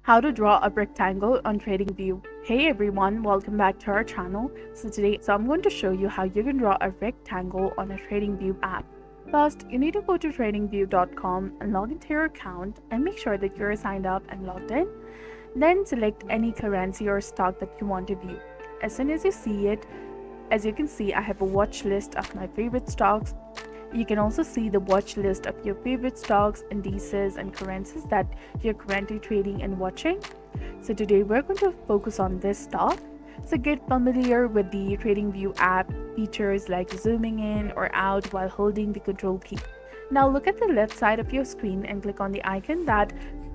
How to draw a rectangle on TradingView. Hey everyone, welcome back to our channel. So I'm going to show you how you can draw a rectangle on a TradingView app. First, you need to go to tradingview.com and log into your account and make sure that you're signed up and logged in. Then select any currency or stock that you want to view. As soon as you see it, as you can see, I have a watch list of my favorite stocks. You can also see the watch list of your favorite stocks, indices, and currencies that you're currently trading and watching. So today we're going to focus on this stock. So get familiar with the TradingView app features like zooming in or out while holding the control key. Now look at the left side of your screen and click on the icon that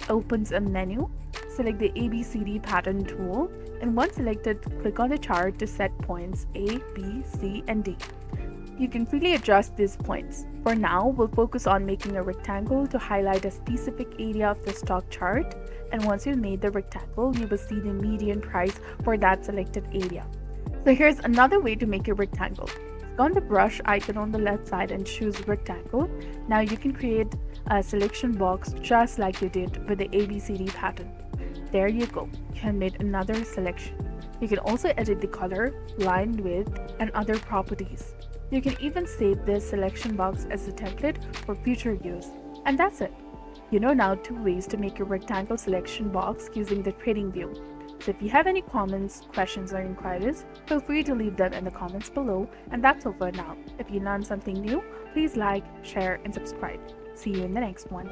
opens a menu. Select the ABCD pattern tool, and once selected, click on the chart to set points A, B, C, and D. You can freely adjust these points. For now, we'll focus on making a rectangle to highlight a specific area of the stock chart, and once you've made the rectangle, you will see the median price for that selected area. So here's another way to make a rectangle. Click on the brush icon on the left side and choose rectangle. Now you can create a selection box just like you did with the ABCD pattern. There you go, you have made another selection. You can also edit the color, line width, and other properties. You can even save this selection box as a template for future use. And that's it. You know now 2 ways to make a rectangle selection box using the TradingView. So if you have any comments, questions, or inquiries, feel free to leave them in the comments below. And that's all for now. If you learned something new, please like, share, and subscribe. See you in the next one.